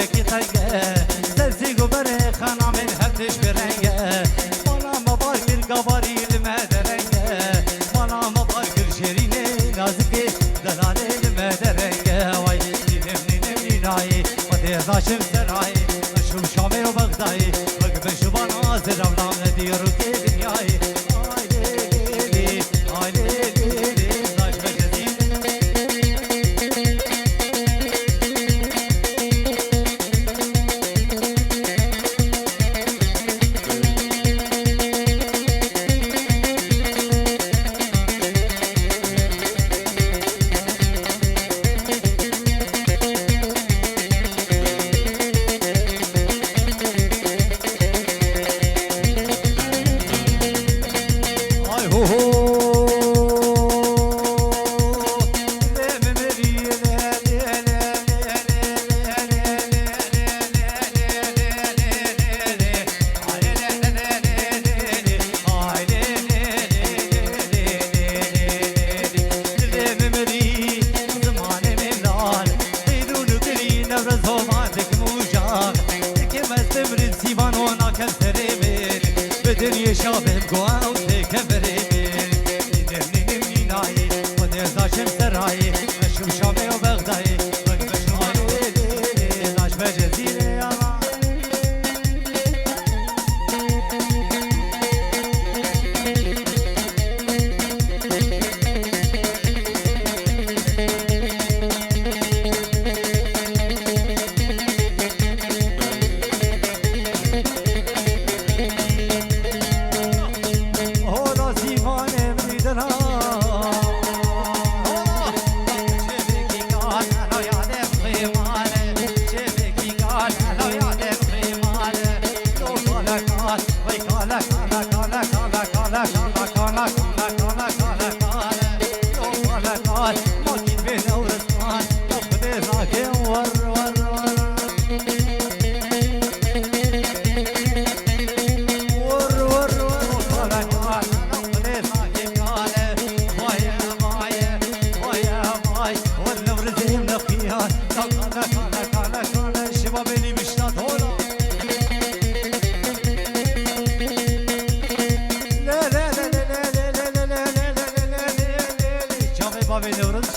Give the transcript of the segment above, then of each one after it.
یکی تنگه سرسی گوبره خانم هفتش برنگه مالا مبار کر گواری المدرنگه مالا مبار کر شیرینه نازکه دلاله المدرنگه وای نیم نینایی و دیزاشم سرایی شم شامه و بغدایی وقت شبان آزر اولام ندیرو که دنیایی بدني شابه بقوا وتكبري نم ناي ونزا شمسراي اشوف شامي وبغداي وقبش مالي لاش بجزيرة يا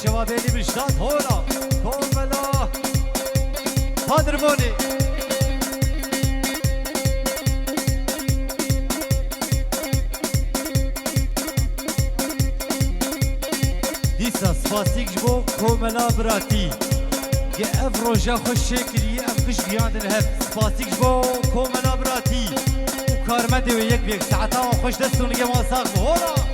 شبابي بشتات هولا كوملا هادربوني ديسا سباسيك جبو كوملا براتي يا افروجا خوش شكري افكش بيان الهب سباسيك جبو كوملا براتي وكارمدي ويك بيك ساعتا وخوش دستون يا ماساق هولا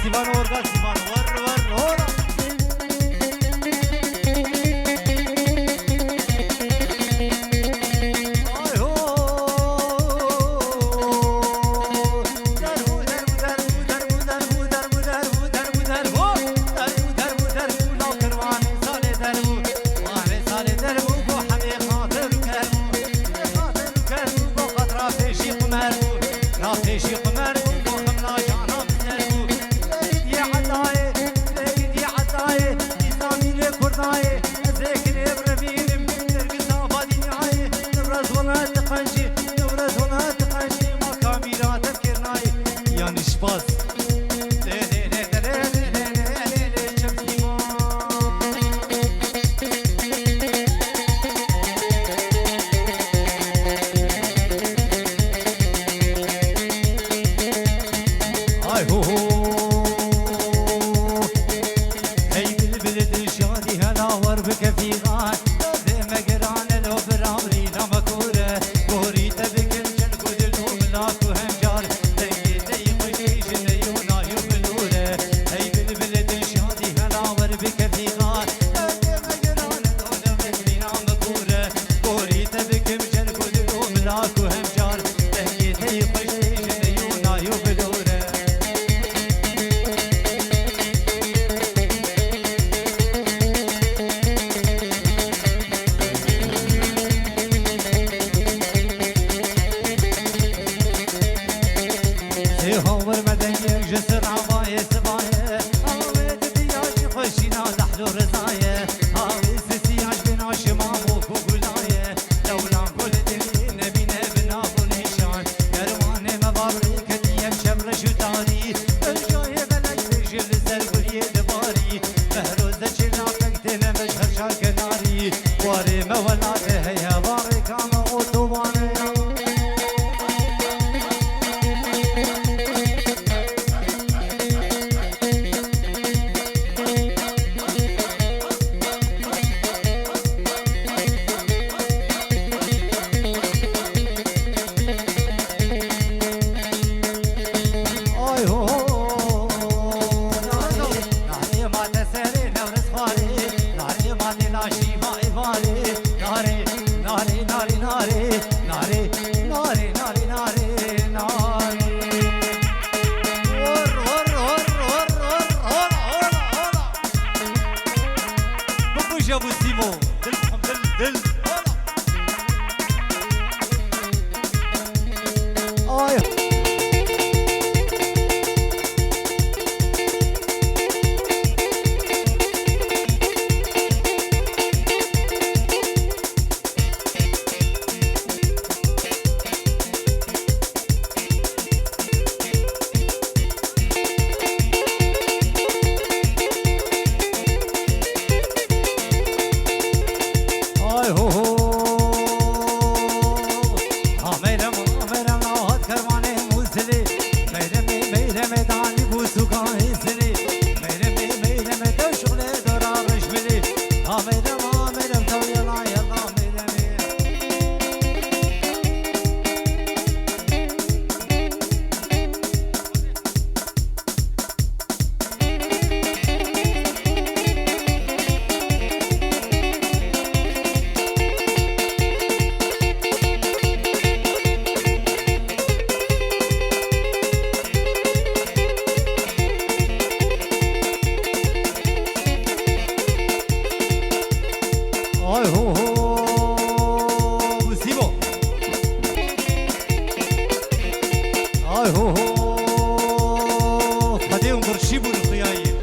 Sivan orga Sivan var ora ay ho هومر مدني جسر عباية سباية هاوي دبياش خوشينا لحلو رزاية هاوي سيسياش بنا شمامو كوكولاية لولا كل دنيا نبينا بنابو نيشان كرواني مبارك ديم شمرش وتاري الجاية بلك تجل سرقلية دباري مهروزة شنا فكتنا مشهر شاك ناري واري مولاته هيا واري كاما اوتوباني ابو سيمو دل هو خديهم برشيبوا الخياية